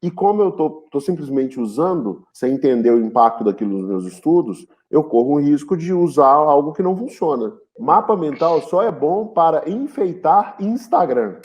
E como eu tô simplesmente usando, sem entender o impacto daquilo nos meus estudos, eu corro o risco de usar algo que não funciona. Mapa mental só é bom para enfeitar Instagram.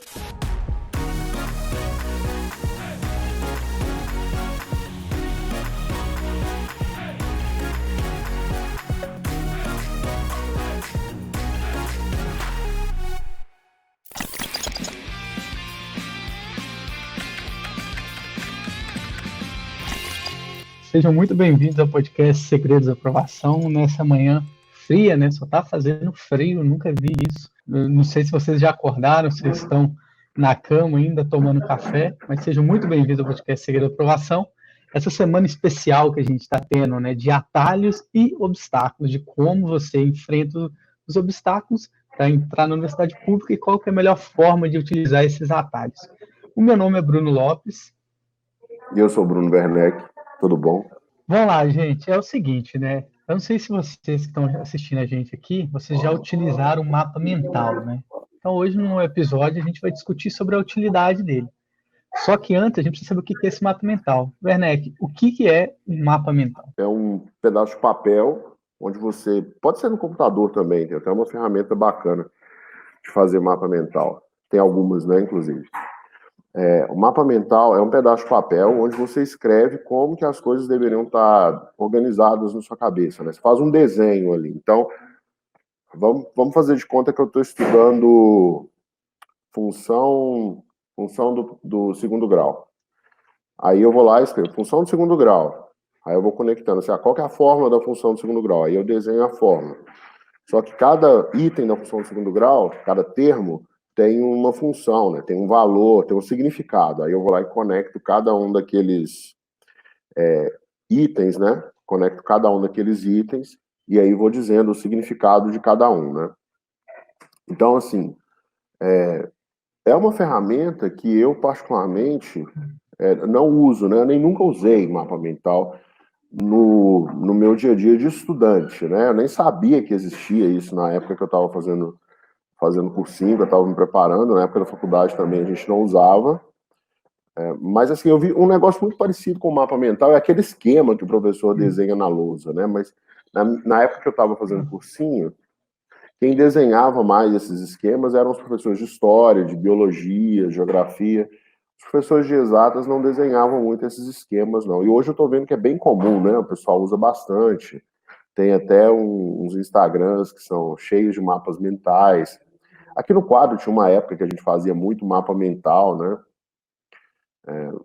Sejam muito bem-vindos ao podcast Segredos da Aprovação, nessa manhã fria, né? Só tá fazendo frio, nunca vi isso. Eu não sei se vocês já acordaram, se estão na cama ainda tomando café, mas sejam muito bem-vindos ao podcast Segredos da Aprovação. Essa semana especial que a gente está tendo, né, de atalhos e obstáculos, de como você enfrenta os obstáculos para entrar na universidade pública e qual que é a melhor forma de utilizar esses atalhos. O meu nome é Bruno Lopes. E eu sou o Bruno Werneck. Tudo bom? Vamos lá, gente. É o seguinte, né? Eu não sei se vocês que estão assistindo a gente aqui, vocês já utilizaram o mapa mental, né? Então, hoje, no episódio, a gente vai discutir sobre a utilidade dele. Só que antes, a gente precisa saber o que é esse mapa mental. Werneck, o que é um mapa mental? É um pedaço de papel onde você... Pode ser no computador também, tem até uma ferramenta bacana de fazer mapa mental. Tem algumas, né, inclusive. O mapa mental é um pedaço de papel onde você escreve como que as coisas deveriam estar organizadas na sua cabeça, né? Você faz um desenho ali. Então, vamos fazer de conta que eu estou estudando função do segundo grau. Aí eu vou lá e escrevo função do segundo grau. Aí eu vou conectando, assim, qual que é a fórmula da função do segundo grau? Aí eu desenho a fórmula. Só que cada item da função do segundo grau, cada termo, tem uma função, né? Tem um valor, tem um significado. Aí eu vou lá e conecto cada um daqueles itens, né? Conecto cada um daqueles itens e aí vou dizendo o significado de cada um, né? Então, assim, é uma ferramenta que eu, particularmente, não uso, né? Eu nem nunca usei mapa mental no meu dia a dia de estudante, né? Eu nem sabia que existia isso na época que eu estava fazendo cursinho, que eu estava me preparando, na época da faculdade também a gente não usava. Mas assim, eu vi um negócio muito parecido com o mapa mental, é aquele esquema que o professor desenha na lousa, né? Mas na época que eu estava fazendo cursinho, quem desenhava mais esses esquemas eram os professores de história, de biologia, geografia. Os professores de exatas não desenhavam muito esses esquemas, não. E hoje eu estou vendo que é bem comum, né? O pessoal usa bastante. Tem até uns Instagrams que são cheios de mapas mentais. Aqui no quadro tinha uma época que a gente fazia muito mapa mental, né?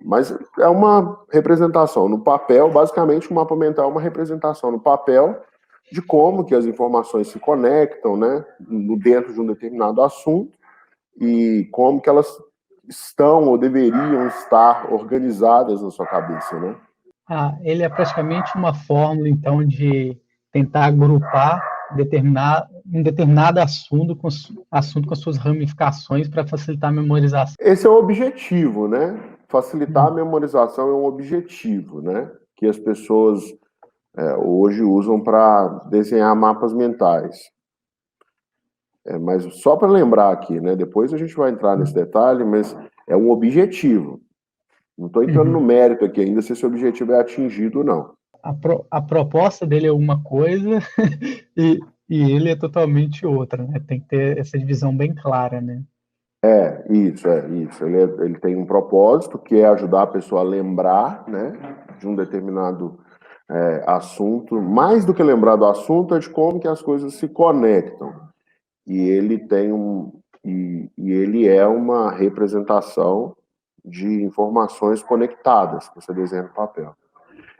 Mas é uma representação no papel, basicamente o mapa mental é uma representação no papel de como que as informações se conectam, né, dentro de um determinado assunto e como que elas estão ou deveriam estar organizadas na sua cabeça, né? Ele é praticamente uma fórmula, então, de tentar agrupar um determinado assunto com as suas ramificações para facilitar a memorização. Esse é o objetivo, né? Facilitar a memorização é um objetivo, né? Que as pessoas hoje usam para desenhar mapas mentais. Mas só para lembrar aqui, né? Depois a gente vai entrar nesse detalhe, mas é um objetivo. Não estou entrando no mérito aqui ainda se esse objetivo é atingido ou não. A proposta dele é uma coisa e ele é totalmente outra, né? Tem que ter essa divisão bem clara, né? Isso. Ele tem um propósito que é ajudar a pessoa a lembrar, né, de um determinado assunto. Mais do que lembrar do assunto, é de como que as coisas se conectam. E ele tem ele é uma representação de informações conectadas que você desenha no papel.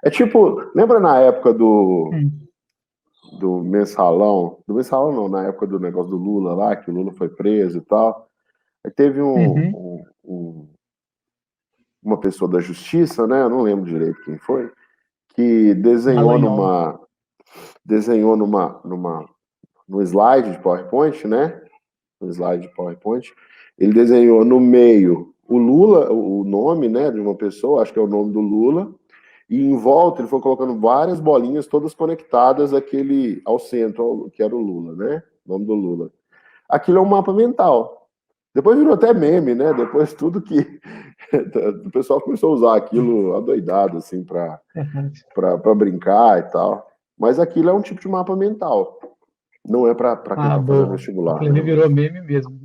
É tipo, lembra na época do mensalão? Do mensalão não, na época do negócio do Lula lá, que o Lula foi preso e tal. Aí teve uma pessoa da justiça, né? Eu não lembro direito quem foi, que desenhou no slide de PowerPoint, né? No slide de PowerPoint, ele desenhou no meio o Lula, o nome, né, de uma pessoa, acho que é o nome do Lula, e em volta ele foi colocando várias bolinhas todas conectadas ao centro, que era o Lula, né? O nome do Lula. Aquilo é um mapa mental. Depois virou até meme, né? Depois tudo que o pessoal começou a usar aquilo adoidado, assim, para brincar e tal. Mas aquilo é um tipo de mapa mental. Não é para quem está fazendo Boa. vestibular, Aquilo ali né? virou meme mesmo.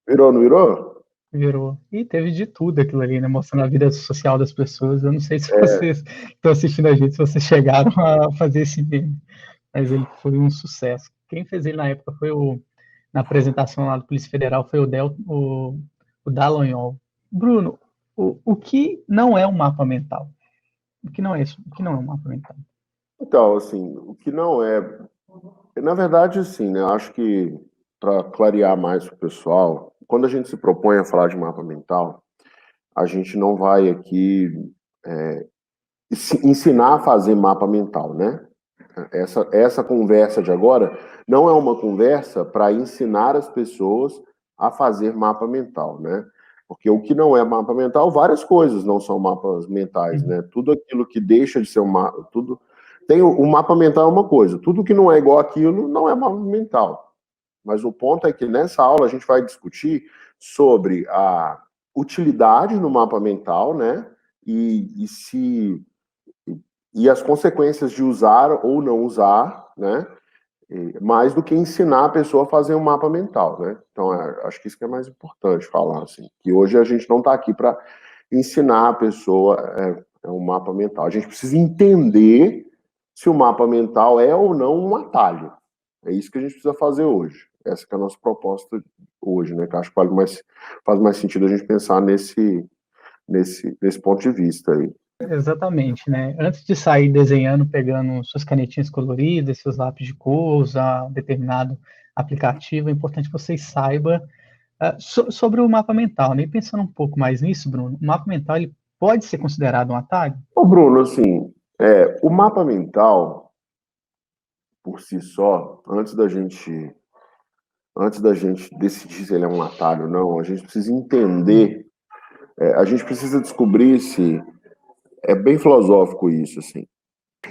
Virou, não virou? Virou. E teve de tudo aquilo ali, né? Mostrando a vida social das pessoas. Eu não sei se É. vocês estão assistindo a gente, se vocês chegaram a fazer esse meme. Mas ele foi um sucesso. Quem fez ele na época foi na apresentação lá do Polícia Federal, foi o Dallagnol. Bruno, o que não é um mapa mental? O que não é isso? O que não é um mapa mental? Então, assim, o que não é... Na verdade, assim, né? Acho que para clarear mais para o pessoal, quando a gente se propõe a falar de mapa mental, a gente não vai aqui ensinar a fazer mapa mental, né? Essa conversa de agora não é uma conversa para ensinar as pessoas a fazer mapa mental, né? Porque o que não é mapa mental, várias coisas não são mapas mentais, né? Tudo aquilo que deixa de ser um mapa, tudo tem o mapa mental é uma coisa, tudo que não é igual aquilo não é mapa mental. Mas o ponto é que nessa aula a gente vai discutir sobre a utilidade no mapa mental, né? E as consequências de usar ou não usar, né? Mais do que ensinar a pessoa a fazer um mapa mental, né? Então, acho que isso que é mais importante falar, assim. Que hoje a gente não está aqui para ensinar a pessoa um mapa mental. A gente precisa entender se o mapa mental é ou não um atalho. É isso que a gente precisa fazer hoje. Essa que é a nossa proposta hoje, né? Que acho que faz mais sentido a gente pensar nesse ponto de vista aí. Exatamente, né? Antes de sair desenhando, pegando suas canetinhas coloridas, seus lápis de cor, usar determinado aplicativo, é importante que vocês saibam sobre o mapa mental, né? E pensando um pouco mais nisso, Bruno, o mapa mental ele pode ser considerado um atalho? Ô, Bruno, assim, o mapa mental, por si só, antes da gente decidir se ele é um atalho ou não, a gente precisa entender, a gente precisa descobrir se, é bem filosófico isso, assim,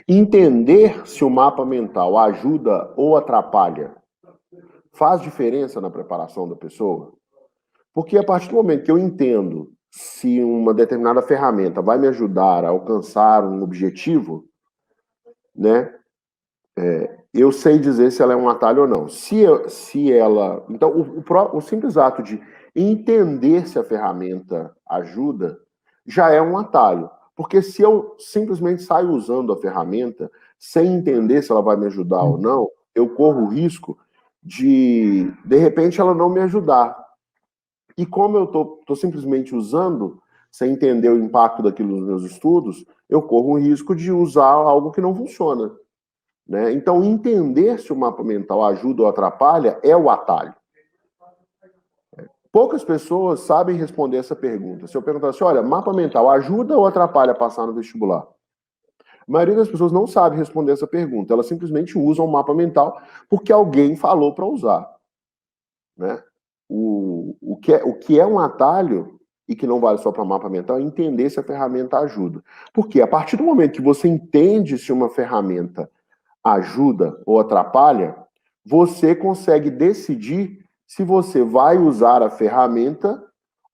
entender se o mapa mental ajuda ou atrapalha faz diferença na preparação da pessoa? Porque a partir do momento que eu entendo se uma determinada ferramenta vai me ajudar a alcançar um objetivo, né, eu sei dizer se ela é um atalho ou não. Se ela... Então, o simples ato de entender se a ferramenta ajuda já é um atalho. Porque se eu simplesmente saio usando a ferramenta sem entender se ela vai me ajudar ou não, eu corro o risco de repente, ela não me ajudar. E como eu tô simplesmente usando, sem entender o impacto daquilo nos meus estudos, eu corro o risco de usar algo que não funciona. Né? Então, entender se o mapa mental ajuda ou atrapalha é o atalho. Poucas pessoas sabem responder essa pergunta. Se eu perguntar assim, olha, mapa mental ajuda ou atrapalha passar no vestibular? A maioria das pessoas não sabe responder essa pergunta. Elas simplesmente usam o mapa mental porque alguém falou para usar. Né? O que é um atalho e que não vale só para mapa mental é entender se a ferramenta ajuda. Porque a partir do momento que você entende se uma ferramenta ajuda ou atrapalha, você consegue decidir se você vai usar a ferramenta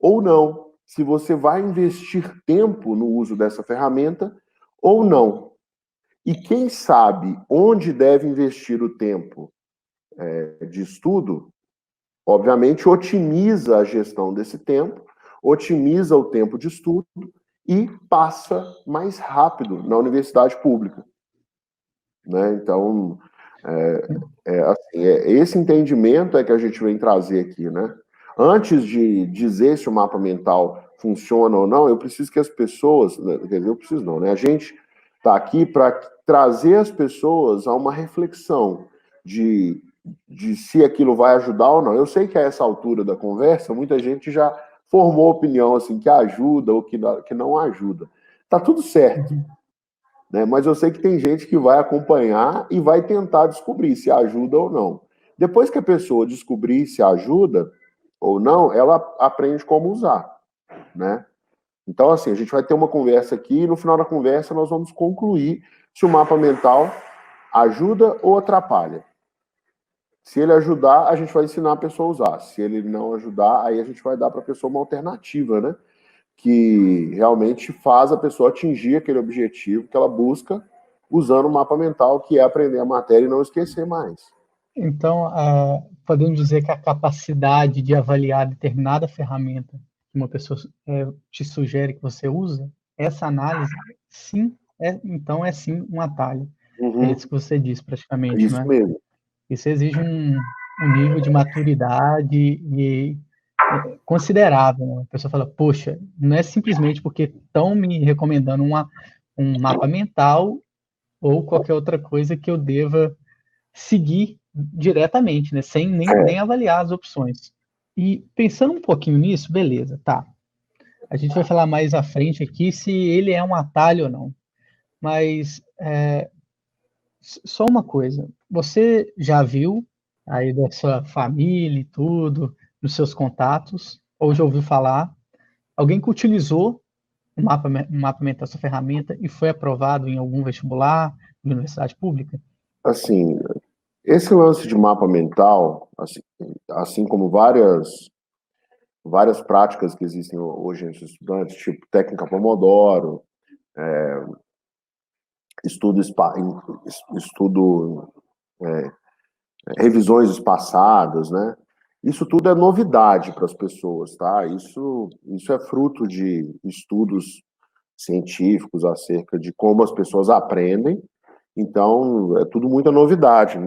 ou não, se você vai investir tempo no uso dessa ferramenta ou não. E quem sabe onde deve investir o tempo de estudo, obviamente otimiza a gestão desse tempo, otimiza o tempo de estudo e passa mais rápido na universidade pública. Né? Então, esse entendimento é que a gente vem trazer aqui, né? Antes de dizer se o mapa mental funciona ou não, eu preciso que as pessoas, né? Quer dizer, eu preciso não, né? A gente está aqui para trazer as pessoas a uma reflexão de se aquilo vai ajudar ou não. Eu sei que a essa altura da conversa, muita gente já formou opinião assim, que ajuda ou que não ajuda. Tá tudo certo. Né? Mas eu sei que tem gente que vai acompanhar e vai tentar descobrir se ajuda ou não. Depois que a pessoa descobrir se ajuda ou não, ela aprende como usar, né? Então, assim, a gente vai ter uma conversa aqui e no final da conversa nós vamos concluir se o mapa mental ajuda ou atrapalha. Se ele ajudar, a gente vai ensinar a pessoa a usar. Se ele não ajudar, aí a gente vai dar para a pessoa uma alternativa, né? Que realmente faz a pessoa atingir aquele objetivo que ela busca usando o mapa mental, que é aprender a matéria e não esquecer mais. Então, podemos dizer que a capacidade de avaliar determinada ferramenta que uma pessoa te sugere que você usa, essa análise, sim, então é sim um atalho. É Uhum. isso que você disse, praticamente, não Isso é? mesmo. Isso exige um nível de maturidade considerável, né? A pessoa fala, poxa, não é simplesmente porque estão me recomendando um mapa mental ou qualquer outra coisa que eu deva seguir diretamente, né? Sem nem É, avaliar as opções. E pensando um pouquinho nisso, beleza, tá. A gente vai falar mais à frente aqui se ele é um atalho ou não. Mas só uma coisa, você já viu aí da sua família e tudo, nos seus contatos, ou já ouviu falar, alguém que utilizou o mapa mental, essa ferramenta, e foi aprovado em algum vestibular, de universidade pública? assim, esse lance de mapa mental, assim como várias práticas que existem hoje entre os estudantes, tipo técnica Pomodoro, estudo, estudo revisões espaçadas, né? Isso tudo é novidade para as pessoas, tá? Isso é fruto de estudos científicos acerca de como as pessoas aprendem. Então, é tudo muita novidade.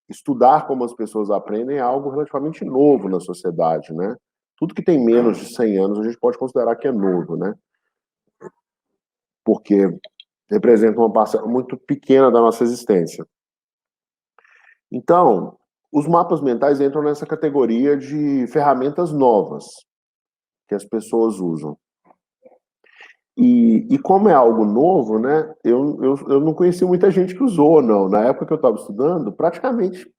Estudar como as pessoas aprendem é algo relativamente novo na sociedade, né? Tudo que tem menos de 100 anos a gente pode considerar que é novo, né? Porque representa uma parcela muito pequena da nossa existência. Então, os mapas mentais entram nessa categoria de ferramentas novas que as pessoas usam. E como é algo novo, né? Eu não conheci muita gente que usou, não. Na época que eu estava estudando, praticamente,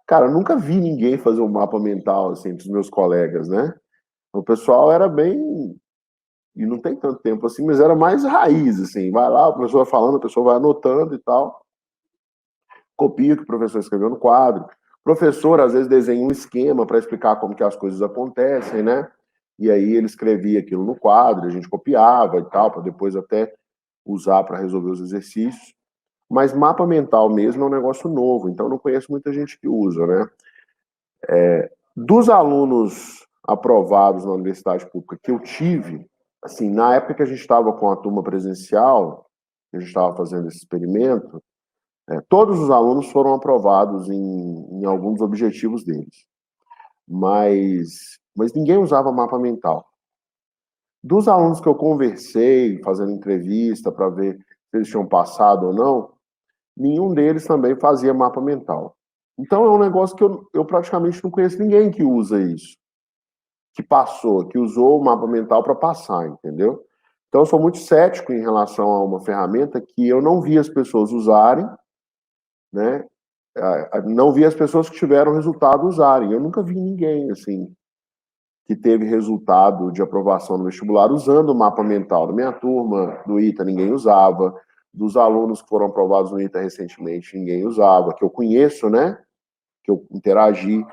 cara, eu nunca vi ninguém fazer um mapa mental assim entre os meus colegas, né? O pessoal era bem, e não tem tanto tempo assim, mas era mais raiz, assim. Vai lá, o professor vai falando, a pessoa vai anotando e tal, copia o que o professor escreveu no quadro. O professor, às vezes, desenha um esquema para explicar como que as coisas acontecem, né? E aí ele escrevia aquilo no quadro, a gente copiava e tal, para depois até usar para resolver os exercícios. Mas mapa mental mesmo é um negócio novo, então eu não conheço muita gente que usa, né? Dos alunos aprovados na universidade pública que eu tive, assim, na época que a gente estava com a turma presencial, que a gente estava fazendo esse experimento, todos os alunos foram aprovados em alguns objetivos deles, mas ninguém usava mapa mental. Dos alunos que eu conversei, fazendo entrevista para ver se eles tinham passado ou não, nenhum deles também fazia mapa mental. Então é um negócio que eu praticamente não conheço ninguém que usa isso, que passou, que usou o mapa mental para passar, entendeu? Então eu sou muito cético em relação a uma ferramenta que eu não vi as pessoas usarem, né? Não vi as pessoas que tiveram resultado usarem. Eu nunca vi ninguém assim que teve resultado de aprovação no vestibular usando o mapa mental. Na minha turma do ITA ninguém usava, dos alunos que foram aprovados no ITA recentemente ninguém usava, que eu conheço, né? Que eu interagi.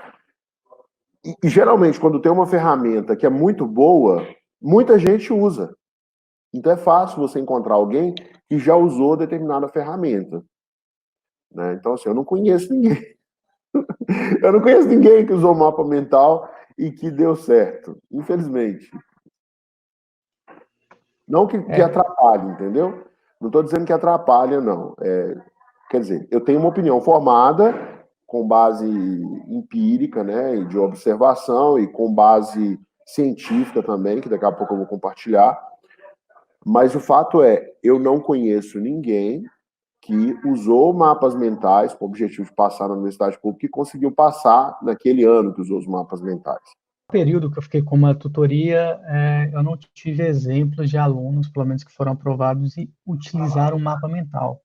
E geralmente, quando tem uma ferramenta que é muito boa, muita gente usa. Então é fácil você encontrar alguém que já usou determinada ferramenta. Né? Então, assim, eu não conheço ninguém. Eu não conheço ninguém que usou mapa mental e que deu certo, infelizmente. Não que É, atrapalhe, entendeu? Não estou dizendo que atrapalha, não. Quer dizer, eu tenho uma opinião formada com base empírica, né, de observação e com base científica também, que daqui a pouco eu vou compartilhar. Mas o fato é, eu não conheço ninguém que usou mapas mentais com o objetivo de passar na universidade pública e conseguiu passar naquele ano que usou os mapas mentais. no período que eu fiquei com uma tutoria, eu não tive exemplos de alunos, pelo menos que foram aprovados e utilizaram o mapa mental.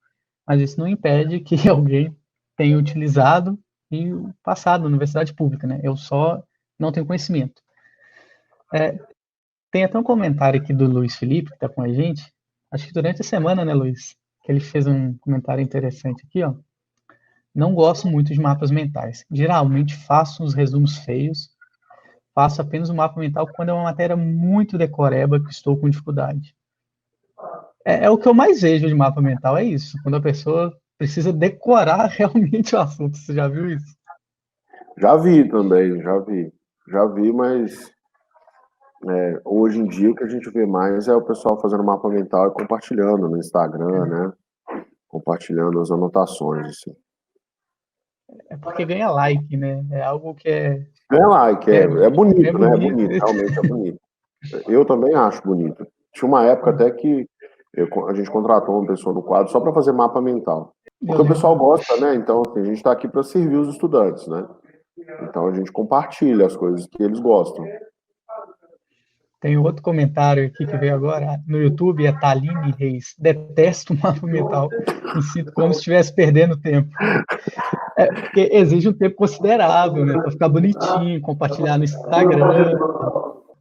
Mas isso não impede que alguém tenha utilizado e passado na universidade pública, né? Eu só não tenho conhecimento. Tem até um comentário aqui do Luiz Felipe, que está com a gente, acho que durante a semana, né, Luiz? Que ele fez um comentário interessante aqui, ó. não gosto muito de mapas mentais. Geralmente faço uns resumos feios, faço apenas um mapa mental quando é uma matéria muito decoreba que estou com dificuldade. É o que eu mais vejo de mapa mental, é isso. Quando a pessoa precisa decorar realmente o assunto. Você já viu isso? Já vi também, já vi. Já vi, mas hoje em dia o que a gente vê mais é o pessoal fazendo mapa mental e compartilhando no Instagram, né? Compartilhando as anotações, assim. É porque ganha like, né? É algo que é, É like, é, é é bonito, né? É bonito. bonito, realmente é bonito. Eu também acho bonito. Tinha uma época até que a gente contratou uma pessoa no quadro só para fazer mapa mental. Eu Porque o pessoal lembro. gosta, né? Então, assim, a gente está aqui para servir os estudantes, né? Então a gente compartilha as coisas que eles gostam. Tem outro comentário aqui que veio agora no YouTube, é Taline Reis. Detesto o mapa mental. Me sinto como se estivesse perdendo tempo. Porque exige um tempo considerável, né? Para ficar bonitinho, compartilhar no Instagram.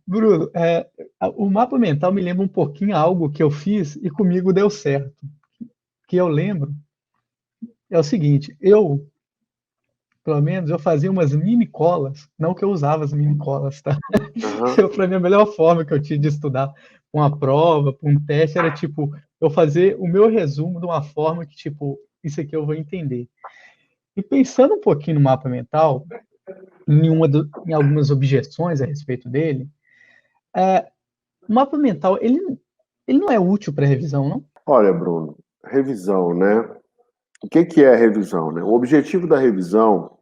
Bruno, o mapa mental me lembra um pouquinho algo que eu fiz e comigo deu certo. Que eu lembro é o seguinte, pelo menos, eu fazia umas mini colas, não que eu usava as mini colas, tá? Uhum. Para mim, a melhor forma que eu tinha de estudar uma prova, para um teste, era tipo, eu fazer o meu resumo de uma forma que, tipo, isso aqui eu vou entender. E pensando um pouquinho no mapa mental, em algumas objeções a respeito dele, o mapa mental, ele não é útil para revisão, não? Olha, Bruno, revisão, né? O que que é revisão, né? O objetivo da revisão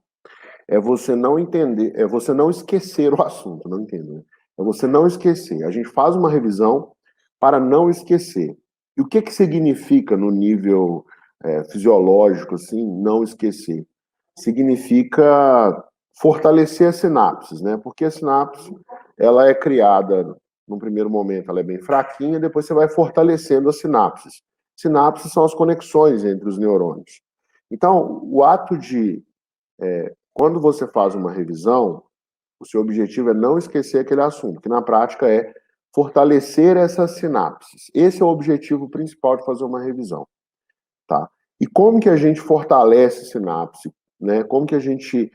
é você não entender, é você não esquecer o assunto, não entender. É você não esquecer. A gente faz uma revisão para não esquecer. E o que que significa no nível fisiológico, assim, não esquecer? Significa fortalecer as sinapses, né? Porque a sinapse, ela é criada, num primeiro momento, ela é bem fraquinha, depois você vai fortalecendo as sinapses. Sinapses são as conexões entre os neurônios. Então, o ato de quando você faz uma revisão, o seu objetivo é não esquecer aquele assunto, que na prática é fortalecer essas sinapses. Esse é o objetivo principal de fazer uma revisão, tá? E como que a gente fortalece sinapse, né? Como que a gente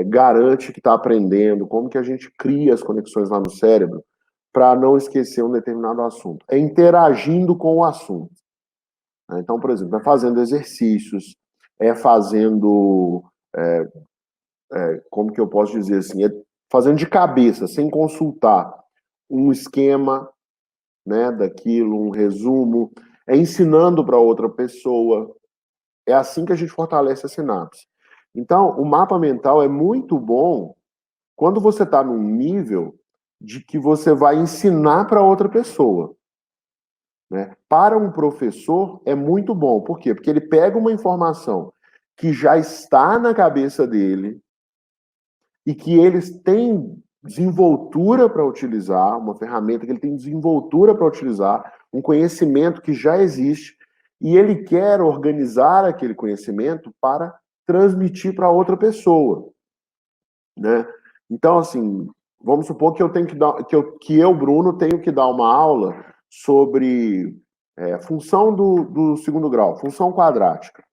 garante que está aprendendo? Como que a gente cria as conexões lá no cérebro para não esquecer um determinado assunto? É interagindo com o assunto, né? Então, por exemplo, é fazendo exercícios, é fazendo como que eu posso dizer assim, é fazendo de cabeça, sem consultar um esquema, né, daquilo, um resumo, é ensinando para outra pessoa. É assim que a gente fortalece a sinapse. Então, o mapa mental é muito bom quando você está num nível de que você vai ensinar para outra pessoa, né? Para um professor é muito bom. Por quê? Porque ele pega uma informação que já está na cabeça dele, e que eles têm desenvoltura para utilizar, uma ferramenta que ele tem desenvoltura para utilizar, um conhecimento que já existe, e ele quer organizar aquele conhecimento para transmitir para outra pessoa, né? Então, assim, vamos supor que eu tenho que dar, que eu, Bruno, tenho que dar uma aula sobre função do segundo grau, função quadrática.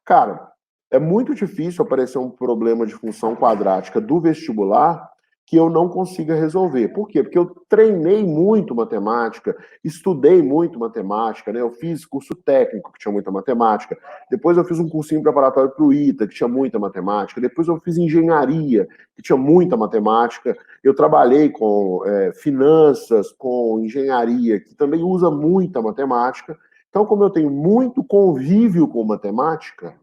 Cara, é muito difícil aparecer um problema de função quadrática do vestibular que eu não consiga resolver. Por quê? Porque eu treinei muito matemática, estudei muito matemática, né? Eu fiz curso técnico, que tinha muita matemática. Depois eu fiz um cursinho preparatório para o ITA, que tinha muita matemática. Depois eu fiz engenharia, que tinha muita matemática. Eu trabalhei com finanças, com engenharia, que também usa muita matemática. Então, como eu tenho muito convívio com matemática,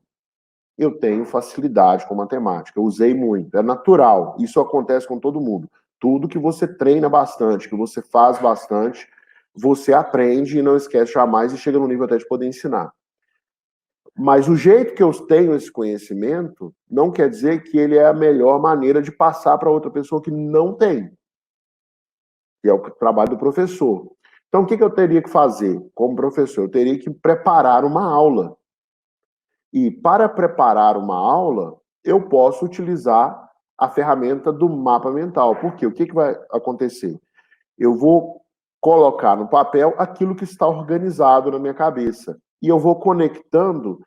eu tenho facilidade com matemática. Eu usei muito, é natural. Isso acontece com todo mundo. Tudo que você treina bastante, que você faz bastante, você aprende e não esquece jamais e chega no nível até de poder ensinar. Mas o jeito que eu tenho esse conhecimento não quer dizer que ele é a melhor maneira de passar para outra pessoa que não tem, que é o trabalho do professor. Então, o que eu teria que fazer como professor? Eu teria que preparar uma aula. E para preparar uma aula, eu posso utilizar a ferramenta do mapa mental. Por quê? O que vai acontecer? Eu vou colocar no papel aquilo que está organizado na minha cabeça. E eu vou conectando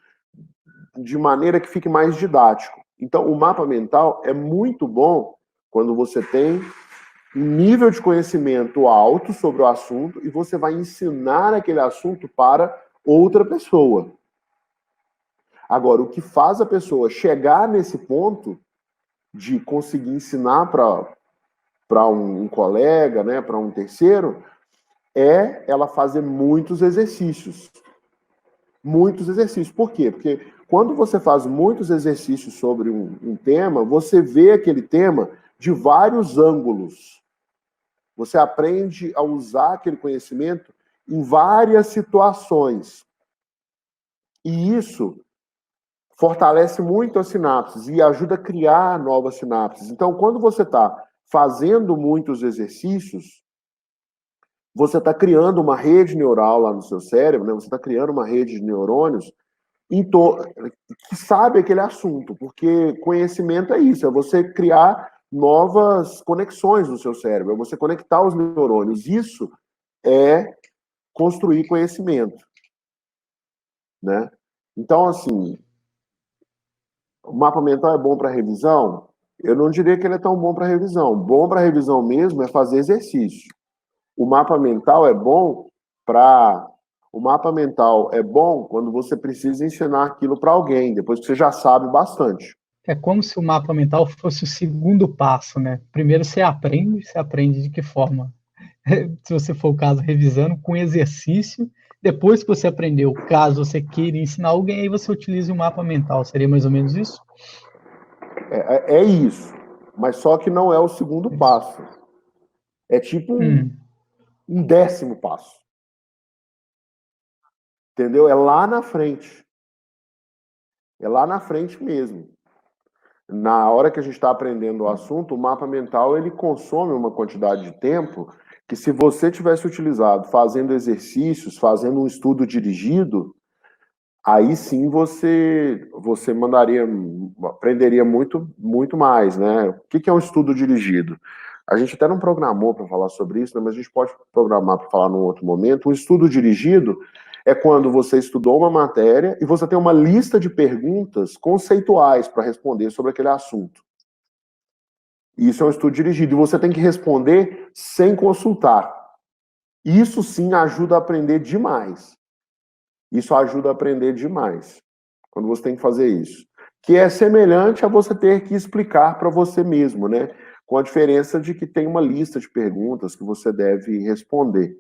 de maneira que fique mais didático. Então, o mapa mental é muito bom quando você tem um nível de conhecimento alto sobre o assunto e você vai ensinar aquele assunto para outra pessoa. Agora, o que faz a pessoa chegar nesse ponto de conseguir ensinar para um colega, né, para um terceiro, é ela fazer muitos exercícios. Muitos exercícios. Por quê? Porque quando você faz muitos exercícios sobre um tema, você vê aquele tema de vários ângulos. Você aprende a usar aquele conhecimento em várias situações. E isso fortalece muito as sinapses e ajuda a criar novas sinapses. Então, quando você está fazendo muitos exercícios, você está criando uma rede neural lá no seu cérebro, né? Você está criando uma rede de neurônios que sabe aquele assunto, porque conhecimento é isso, é você criar novas conexões no seu cérebro, é você conectar os neurônios. Isso é construir conhecimento, né? Então, assim, o mapa mental é bom para revisão? Eu não diria que ele é tão bom para revisão. Bom para revisão mesmo é fazer exercício. O mapa mental é bom para... O mapa mental é bom quando você precisa ensinar aquilo para alguém, depois que você já sabe bastante. É como se o mapa mental fosse o segundo passo, né? Primeiro você aprende de que forma? Se você for o caso, revisando com exercício. Depois que você aprendeu, caso você queira ensinar alguém, aí você utiliza o mapa mental. Seria mais ou menos isso? É isso. Mas só que não é o segundo passo. É tipo um 10º passo. Entendeu? É lá na frente. É lá na frente mesmo. Na hora que a gente está aprendendo o assunto, o mapa mental ele consome uma quantidade de tempo que, se você tivesse utilizado fazendo exercícios, fazendo um estudo dirigido, aí sim você aprenderia muito mais, né? O que é um estudo dirigido? A gente até não programou para falar sobre isso, né? Mas a gente pode programar para falar num outro momento. Um estudo dirigido é quando você estudou uma matéria e você tem uma lista de perguntas conceituais para responder sobre aquele assunto. Isso é um estudo dirigido e você tem que responder sem consultar. Isso sim ajuda a aprender demais. Isso ajuda a aprender demais, quando você tem que fazer isso. Que é semelhante a você ter que explicar para você mesmo, né? Com a diferença de que tem uma lista de perguntas que você deve responder.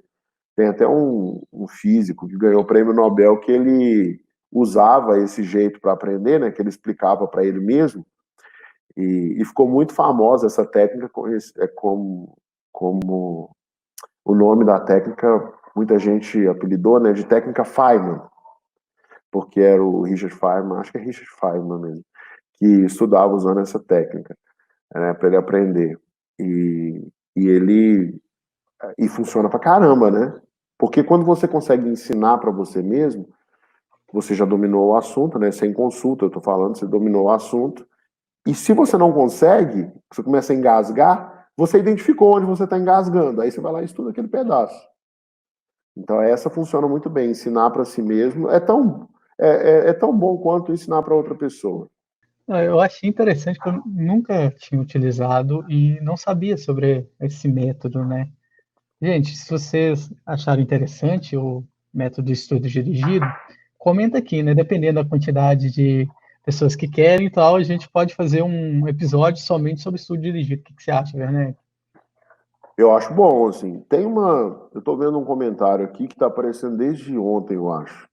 Tem até um físico que ganhou o prêmio Nobel que ele usava esse jeito para aprender, né? Que ele explicava para ele mesmo. E ficou muito famosa essa técnica, como o nome da técnica, muita gente apelidou, né? De técnica Feynman, porque era o Richard Feynman, acho que é Richard Feynman mesmo, que estudava usando essa técnica, né, para ele aprender. E funciona pra caramba, né? Porque quando você consegue ensinar para você mesmo, você já dominou o assunto, né? Sem consulta, eu tô falando, você dominou o assunto. E se você não consegue, você começa a engasgar, você identificou onde você está engasgando. Aí você vai lá e estuda aquele pedaço. Então essa funciona muito bem. Ensinar para si mesmo é tão bom quanto ensinar para outra pessoa. Eu achei interessante que eu nunca tinha utilizado e não sabia sobre esse método, né? Gente, se vocês acharam interessante o método de estudo dirigido, comenta aqui, né? Dependendo da quantidade de pessoas que querem e tal, a gente pode fazer um episódio somente sobre estudo dirigido. O que você acha, Werneck? Eu acho bom, assim. Eu estou vendo um comentário aqui que está aparecendo desde ontem, eu acho,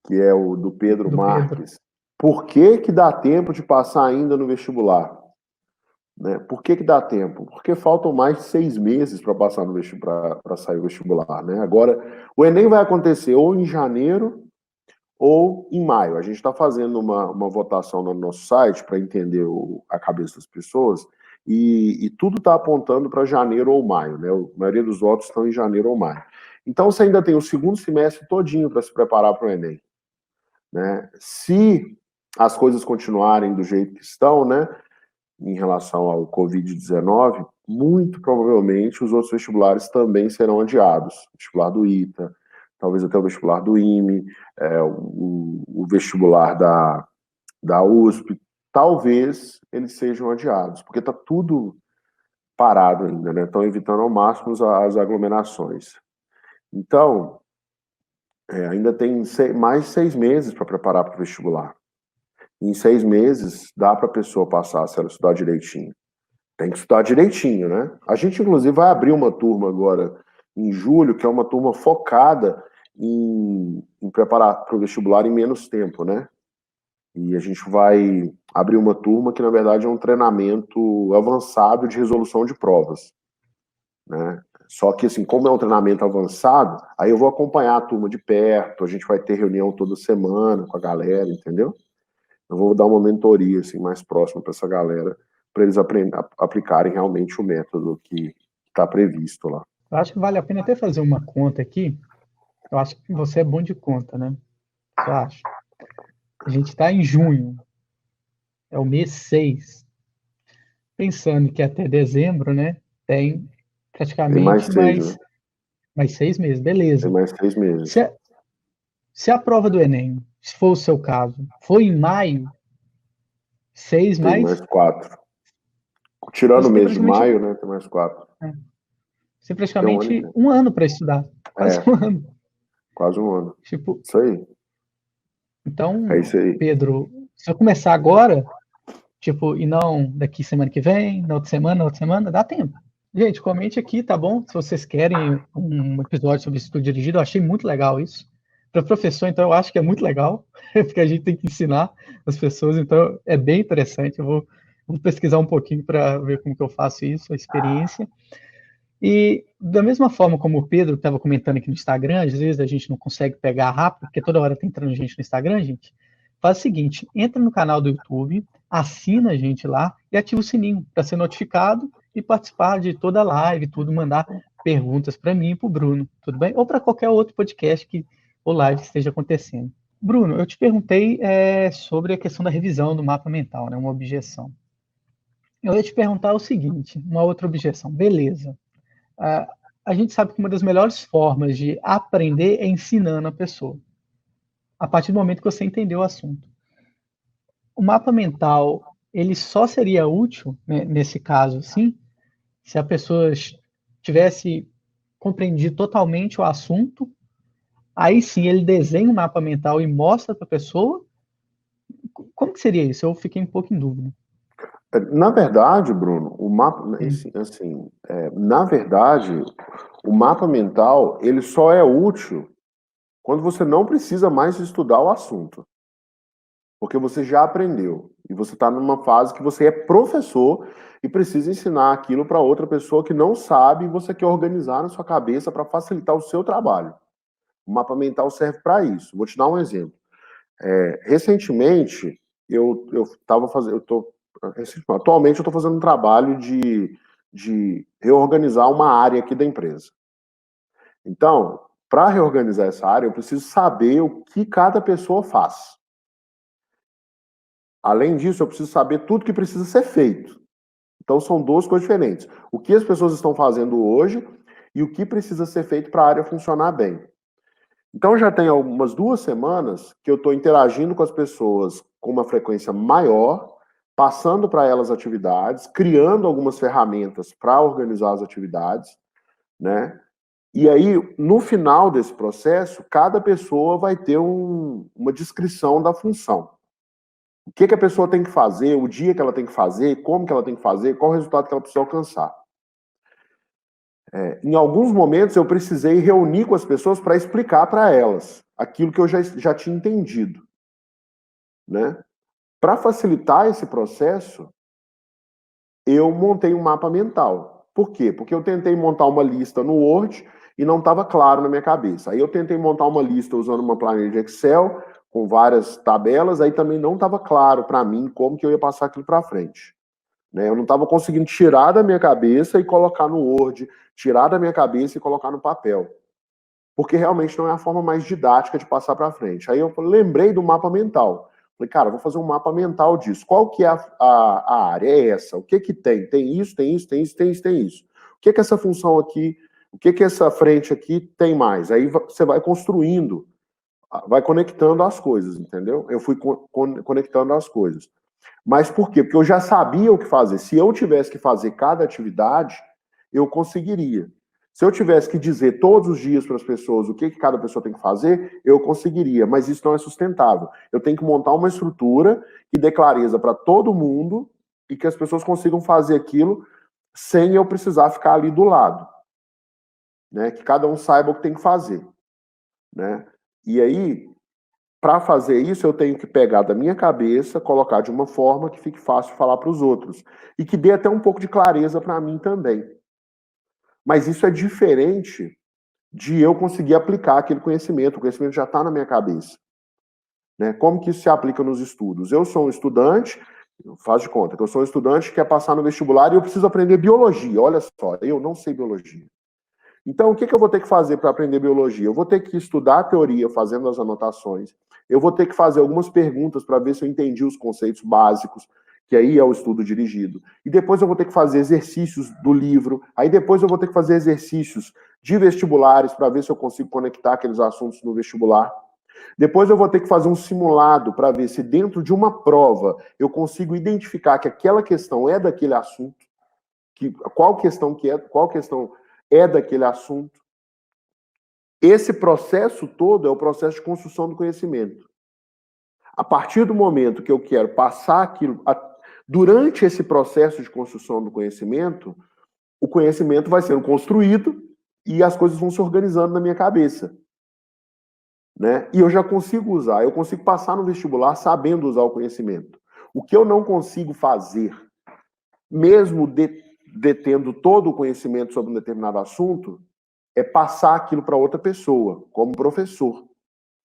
que é o do Pedro Do Pedro. Marques. Por que que dá tempo de passar ainda no vestibular? Né? Por que que dá tempo? Porque faltam mais de 6 meses para passar no vestibular, para sair o vestibular, né? Agora, o Enem vai acontecer ou em janeiro ou em maio. A gente está fazendo uma votação no nosso site para entender a cabeça das pessoas e tudo está apontando para janeiro ou maio, né? A maioria dos votos estão em janeiro ou maio. Então você ainda tem o segundo semestre todinho para se preparar para o Enem, né? Se as coisas continuarem do jeito que estão, né? Em relação ao Covid-19, muito provavelmente os outros vestibulares também serão adiados. O vestibular do ITA talvez até o vestibular do IME, o vestibular da USP, talvez eles sejam adiados, porque está tudo parado ainda, né? Estão evitando ao máximo as aglomerações. Então, ainda tem mais 6 meses para preparar para o vestibular. Em 6 meses, dá para a pessoa passar, se ela estudar direitinho. Tem que estudar direitinho, né? A gente, inclusive, vai abrir uma turma agora, em julho, que é uma turma focada em preparar para o vestibular em menos tempo, né? E a gente vai abrir uma turma que, na verdade, é um treinamento avançado de resolução de provas, né? Só que, assim, como é um treinamento avançado, aí eu vou acompanhar a turma de perto, a gente vai ter reunião toda semana com a galera, entendeu? Eu vou dar uma mentoria, assim, mais próxima para essa galera, para eles aplicarem realmente o método que está previsto lá. Eu acho que vale a pena até fazer uma conta aqui. Eu acho que você é bom de conta, né? Eu acho. A gente está em junho, é o mês 6. Pensando que até dezembro, né? Tem Tem mais praticamente 6, né? mais 6 meses, Tem beleza. mais 6 meses. Se a prova do Enem, se for o seu caso, foi em maio, 6 Tem mais mais. 4. Tirando o Você tem mês de praticamente, maio, né? Tem mais 4. você tem Tem um ano praticamente inteiro. um ano para estudar. Quase um ano. Quase um ano. Tipo, Isso aí. É então, isso aí. Pedro, se eu começar agora, tipo, e não daqui semana que vem, na outra semana, dá tempo. Gente, comente aqui, tá bom? Se vocês querem um episódio sobre estudo dirigido, eu achei muito legal isso. Para professor, então, eu acho que é muito legal, porque a gente tem que ensinar as pessoas, então é bem interessante. Vou pesquisar um pouquinho para ver como que eu faço isso, a experiência. E da mesma forma como o Pedro estava comentando aqui no Instagram, às vezes a gente não consegue pegar rápido, porque toda hora tá entrando gente no Instagram, gente. Faz o seguinte, entra no canal do YouTube, assina a gente lá e ativa o sininho para ser notificado e participar de toda a live, tudo, mandar perguntas para mim e para o Bruno, tudo bem? Ou para qualquer outro podcast que ou live esteja acontecendo. Bruno, eu te perguntei sobre a questão da revisão do mapa mental, né, uma objeção. Eu ia te perguntar o seguinte, uma outra objeção. Beleza, a gente sabe que uma das melhores formas de aprender é ensinando a pessoa, a partir do momento que você entendeu o assunto. O mapa mental, ele só seria útil, né, nesse caso, sim, se a pessoa tivesse compreendido totalmente o assunto, aí sim ele desenha um mapa mental e mostra para a pessoa. Como que seria isso? Eu fiquei um pouco em dúvida. Na verdade, Bruno, o mapa, assim, na verdade, o mapa mental, ele só é útil quando você não precisa mais estudar o assunto. Porque você já aprendeu. E você está numa fase que você é professor e precisa ensinar aquilo para outra pessoa que não sabe e você quer organizar na sua cabeça para facilitar o seu trabalho. O mapa mental serve para isso. Vou te dar um exemplo. Recentemente, atualmente eu estou fazendo um trabalho de reorganizar uma área aqui da empresa. Então, para reorganizar essa área, eu preciso saber o que cada pessoa faz. Além disso, eu preciso saber tudo que precisa ser feito. Então, são duas coisas diferentes. O que as pessoas estão fazendo hoje e o que precisa ser feito para a área funcionar bem. Então, já tem algumas 2 semanas que eu estou interagindo com as pessoas com uma frequência maior, passando para elas atividades, criando algumas ferramentas para organizar as atividades, né? E aí, no final desse processo, cada pessoa vai ter uma descrição da função. O que a pessoa tem que fazer, o dia que ela tem que fazer, como que ela tem que fazer, qual o resultado que ela precisa alcançar. Em alguns momentos eu precisei reunir com as pessoas para explicar para elas aquilo que eu já tinha entendido, né? Para facilitar esse processo, eu montei um mapa mental. Por quê? Porque eu tentei montar uma lista no Word e não estava claro na minha cabeça. Aí eu tentei montar uma lista usando uma planilha de Excel com várias tabelas, aí também não estava claro para mim como que eu ia passar aquilo para frente. Né? Eu não estava conseguindo tirar da minha cabeça e colocar no Word, tirar da minha cabeça e colocar no papel. Porque realmente não é a forma mais didática de passar para frente. Aí eu lembrei do mapa mental. Falei, cara, vou fazer um mapa mental disso. Qual que é a área? É essa. O que que tem? Tem isso, tem isso, tem isso, tem isso, tem isso. O que que essa função aqui O que essa frente aqui tem mais? Aí você vai construindo, vai conectando as coisas, entendeu? Eu fui conectando as coisas. Mas por quê? Porque eu já sabia o que fazer. Se eu tivesse que fazer cada atividade, eu conseguiria. Se eu tivesse que dizer todos os dias para as pessoas o que cada pessoa tem que fazer, eu conseguiria. Mas isso não é sustentável. Eu tenho que montar uma estrutura que dê clareza para todo mundo e que as pessoas consigam fazer aquilo sem eu precisar ficar ali do lado. Né? Que cada um saiba o que tem que fazer. Né? E aí, para fazer isso, eu tenho que pegar da minha cabeça, colocar de uma forma que fique fácil falar para os outros. E que dê até um pouco de clareza para mim também. Mas isso é diferente de eu conseguir aplicar aquele conhecimento. O conhecimento já está na minha cabeça. Né? Como que isso se aplica nos estudos? Eu sou um estudante, faz de conta que eu sou um estudante que quer passar no vestibular e eu preciso aprender biologia. Olha só, eu não sei biologia. Então, o que eu vou ter que fazer para aprender biologia? Eu vou ter que estudar a teoria fazendo as anotações. Eu vou ter que fazer algumas perguntas para ver se eu entendi os conceitos básicos, que aí é o estudo dirigido. E depois eu vou ter que fazer exercícios do livro. Aí depois eu vou ter que fazer exercícios de vestibulares para ver se eu consigo conectar aqueles assuntos no vestibular. Depois eu vou ter que fazer um simulado para ver se dentro de uma prova eu consigo identificar que aquela questão é daquele assunto, qual questão é daquele assunto. Esse processo todo é o processo de construção do conhecimento. A partir do momento que eu quero passar aquilo, durante esse processo de construção do conhecimento, o conhecimento vai sendo construído e as coisas vão se organizando na minha cabeça. Né? E eu já consigo usar, eu consigo passar no vestibular sabendo usar o conhecimento. O que eu não consigo fazer, mesmo detendo todo o conhecimento sobre um determinado assunto, é passar aquilo para outra pessoa, como professor.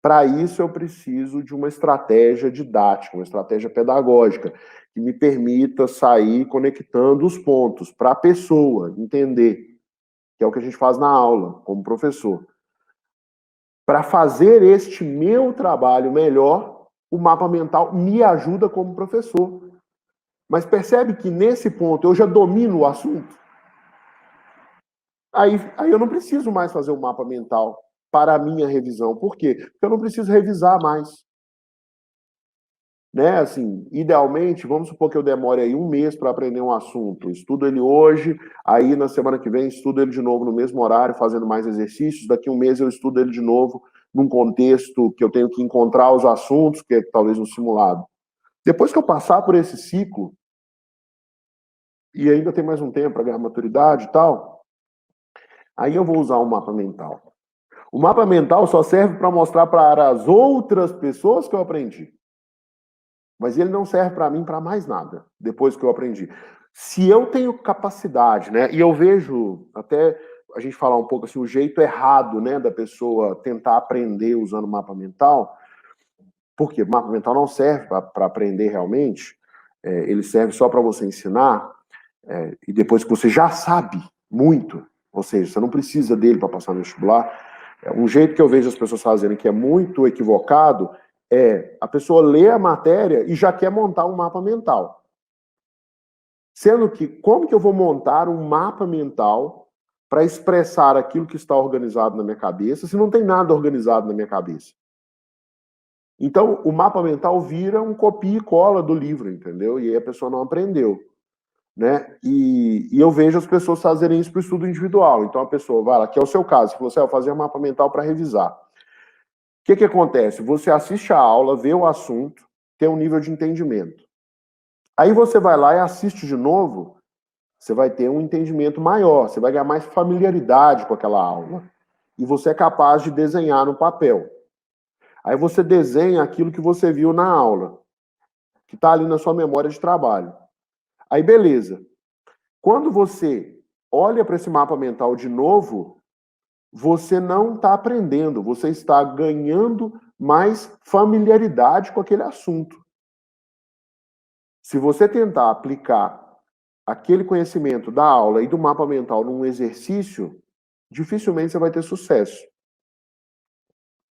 Para isso, eu preciso de uma estratégia didática, uma estratégia pedagógica, que me permita sair conectando os pontos para a pessoa entender, que é o que a gente faz na aula, como professor. Para fazer este meu trabalho melhor, o mapa mental me ajuda como professor. Mas percebe que nesse ponto eu já domino o assunto? Aí eu não preciso mais fazer o mapa mental para a minha revisão. Por quê? Porque eu não preciso revisar mais. Né? Assim, idealmente, vamos supor que eu demore aí um mês para aprender um assunto. Estudo ele hoje, aí na semana que vem estudo ele de novo no mesmo horário, fazendo mais exercícios. Daqui um mês eu estudo ele de novo num contexto que eu tenho que encontrar os assuntos, que é talvez um simulado. Depois que eu passar por esse ciclo, e ainda tem mais um tempo para ganhar maturidade e tal, aí eu vou usar um mapa mental. O mapa mental só serve para mostrar para as outras pessoas que eu aprendi. Mas ele não serve para mim para mais nada, depois que eu aprendi. Se eu tenho capacidade, né, e eu vejo até a gente falar um pouco assim, o jeito errado, né, da pessoa tentar aprender usando o mapa mental, porque o mapa mental não serve para aprender realmente, ele serve só para você ensinar, e depois que você já sabe muito, ou seja, você não precisa dele para passar no vestibular. Um jeito que eu vejo as pessoas fazerem que é muito equivocado a pessoa lê a matéria e já quer montar um mapa mental. Sendo que, como que eu vou montar um mapa mental para expressar aquilo que está organizado na minha cabeça, se não tem nada organizado na minha cabeça? Então, o mapa mental vira um copia e cola do livro, entendeu? E aí a pessoa não aprendeu. Né? E eu vejo as pessoas fazerem isso para o estudo individual. Então, a pessoa vai lá, que é o seu caso, você falou assim, eu vou fazer um mapa mental para revisar. O que acontece? Você assiste a aula, vê o assunto, tem um nível de entendimento. Aí você vai lá e assiste de novo, você vai ter um entendimento maior, você vai ganhar mais familiaridade com aquela aula. E você é capaz de desenhar no papel. Aí você desenha aquilo que você viu na aula, que está ali na sua memória de trabalho. Aí beleza. Quando você olha para esse mapa mental de novo, você não está aprendendo, você está ganhando mais familiaridade com aquele assunto. Se você tentar aplicar aquele conhecimento da aula e do mapa mental num exercício, dificilmente você vai ter sucesso.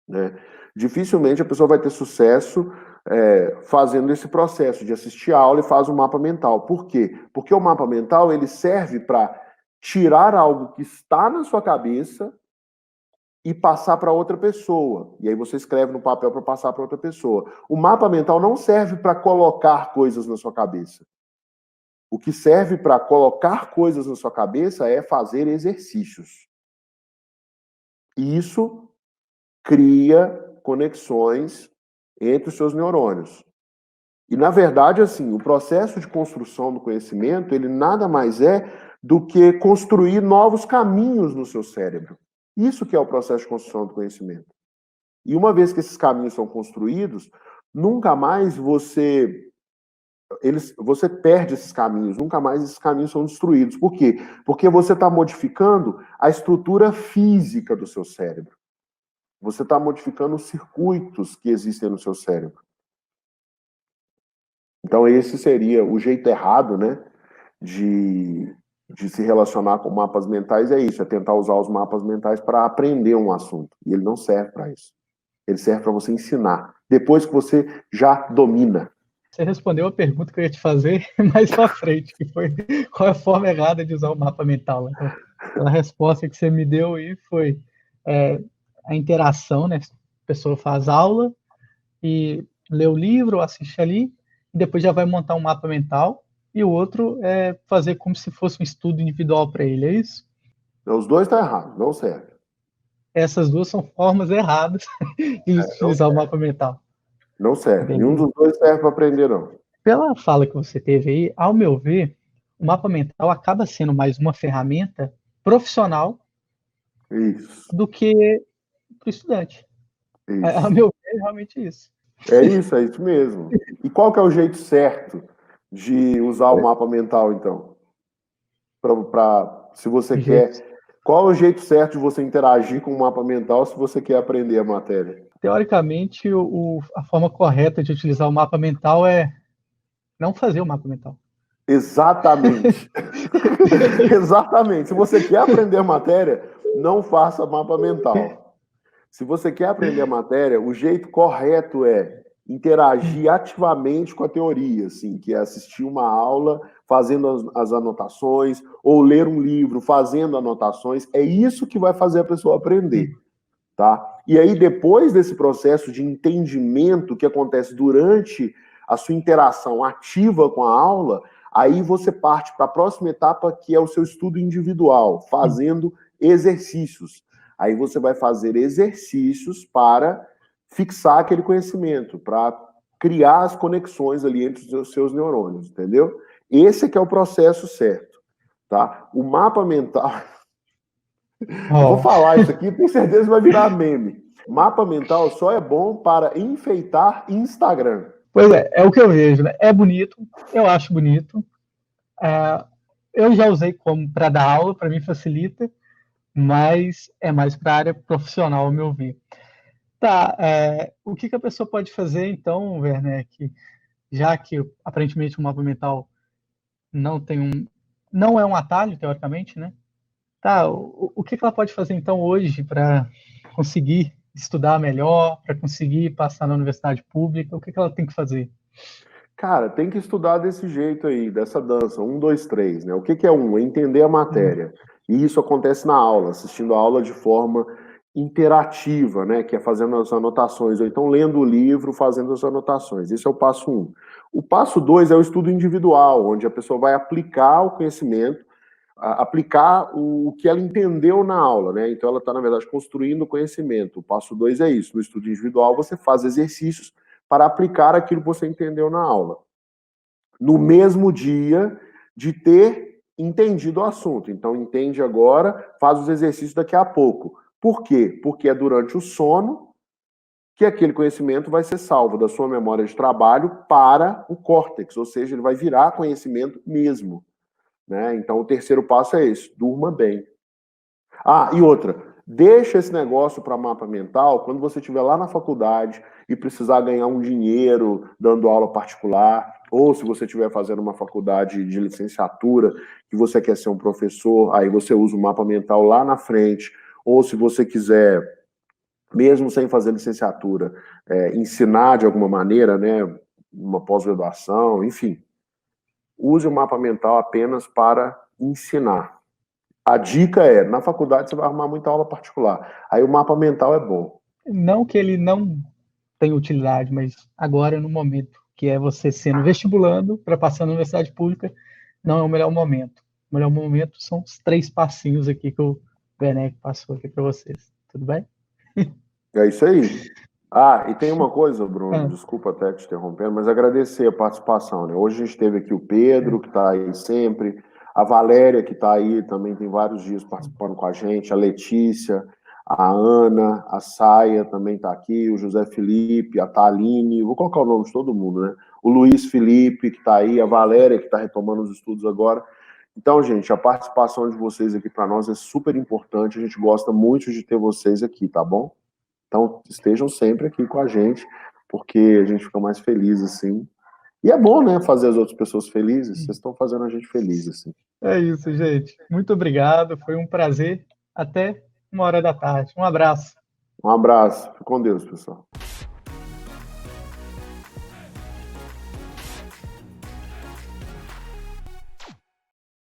Né? Dificilmente a pessoa vai ter sucesso fazendo esse processo de assistir a aula e faz um mapa mental. Por quê? Porque o mapa mental ele serve para tirar algo que está na sua cabeça e passar para outra pessoa. E aí você escreve no papel para passar para outra pessoa. O mapa mental não serve para colocar coisas na sua cabeça. O que serve para colocar coisas na sua cabeça é fazer exercícios. E isso cria conexões entre os seus neurônios. E, na verdade, assim, o processo de construção do conhecimento, ele nada mais é do que construir novos caminhos no seu cérebro. Isso que é o processo de construção do conhecimento. E uma vez que esses caminhos são construídos, nunca mais você perde esses caminhos, nunca mais esses caminhos são destruídos. Por quê? Porque você está modificando a estrutura física do seu cérebro. Você está modificando os circuitos que existem no seu cérebro. Então, esse seria o jeito errado, né, de se relacionar com mapas mentais, é isso, é tentar usar os mapas mentais para aprender um assunto. E ele não serve para isso. Ele serve para você ensinar, depois que você já domina. Você respondeu a pergunta que eu ia te fazer mais para frente, que foi qual é a forma errada de usar o mapa mental. Então, a resposta que você me deu aí foi a interação, né? A pessoa faz aula e lê o livro, assiste ali, e depois já vai montar um mapa mental, e o outro é fazer como se fosse um estudo individual para ele, é isso? Os dois estão errados, não serve. Essas duas são formas erradas de utilizar o mapa mental. Não serve. Beleza. Nenhum dos dois serve para aprender, não. Pela fala que você teve aí, ao meu ver, o mapa mental acaba sendo mais uma ferramenta profissional do que para o estudante. Ao meu ver, é realmente isso. É isso mesmo. E qual que é o jeito certo de usar o mapa mental, então? Se você quer... Qual é o jeito certo de você interagir com o mapa mental se você quer aprender a matéria? Teoricamente, a forma correta de utilizar o mapa mental é não fazer o mapa mental. Exatamente. Exatamente. Se você quer aprender a matéria, não faça mapa mental. Se você quer aprender a matéria, o jeito correto é interagir ativamente com a teoria, assim, que é assistir uma aula, fazendo as anotações, ou ler um livro, fazendo anotações. É isso que vai fazer a pessoa aprender, tá? E aí, depois desse processo de entendimento que acontece durante a sua interação ativa com a aula, aí você parte para a próxima etapa, que é o seu estudo individual, fazendo exercícios. Aí você vai fazer exercícios para fixar aquele conhecimento, para criar as conexões ali entre os seus neurônios, entendeu? Esse que é o processo certo, tá? O mapa mental... Eu vou falar isso aqui, tenho certeza que vai virar meme. Mapa mental só é bom para enfeitar Instagram. Pois é o que eu vejo, né? É bonito, eu acho bonito. Eu já usei como para dar aula, para mim facilita, mas é mais para a área profissional, ao meu ver. Tá, o que a pessoa pode fazer, então, Werner, já que aparentemente o mapa mental não é um atalho, teoricamente, né? Tá, o que ela pode fazer, então, hoje para conseguir estudar melhor, para conseguir passar na universidade pública? O que ela tem que fazer? Cara, tem que estudar desse jeito aí, dessa dança, 1, 2, 3, né? O que é um? É entender a matéria. E isso acontece na aula, assistindo a aula de forma interativa, né? Que é fazendo as anotações, ou então lendo o livro, fazendo as anotações. Esse é o passo 1. O passo 2 é o estudo individual, onde a pessoa vai aplicar o conhecimento, aplicar o que ela entendeu na aula, né? Então ela está, na verdade, construindo o conhecimento. O passo 2 é isso. No estudo individual, você faz exercícios para aplicar aquilo que você entendeu na aula. No mesmo dia de ter entendido o assunto. Então, entende agora, faz os exercícios daqui a pouco. Por quê? Porque é durante o sono que aquele conhecimento vai ser salvo da sua memória de trabalho para o córtex, ou seja, ele vai virar conhecimento mesmo, né? Então, o terceiro passo é esse, durma bem. E outra, deixa esse negócio para mapa mental quando você estiver lá na faculdade e precisar ganhar um dinheiro dando aula particular, ou se você estiver fazendo uma faculdade de licenciatura que você quer ser um professor, aí você usa o mapa mental lá na frente, ou se você quiser, mesmo sem fazer licenciatura, ensinar de alguma maneira, né, uma pós-graduação, enfim, use o mapa mental apenas para ensinar. A dica é, na faculdade você vai arrumar muita aula particular. Aí o mapa mental é bom. Não que ele não tenha utilidade, mas agora, no momento, que é você sendo vestibulando para passar na universidade pública, não é o melhor momento. O melhor momento são os 3 passinhos aqui que o Werneck passou aqui para vocês. Tudo bem? É isso aí. Ah, e tem uma coisa, Bruno, Ah, desculpa até te interrompendo, mas agradecer a participação, né? Hoje a gente teve aqui o Pedro, que está aí sempre, a Valéria, que está aí, também tem vários dias participando com a gente, a Letícia, a Ana, a Saia também está aqui, o José Felipe, a Thaline, vou colocar o nome de todo mundo, né? O Luiz Felipe, que está aí, a Valéria, que está retomando os estudos agora. Então, gente, a participação de vocês aqui para nós é super importante, a gente gosta muito de ter vocês aqui, tá bom? Então, estejam sempre aqui com a gente, porque a gente fica mais feliz, assim. E é bom, né, fazer as outras pessoas felizes. Vocês estão fazendo a gente feliz, assim. é isso, gente. Muito obrigado. Foi um prazer. Até 1 hora da tarde. Um abraço. Um abraço. Fique com Deus, pessoal.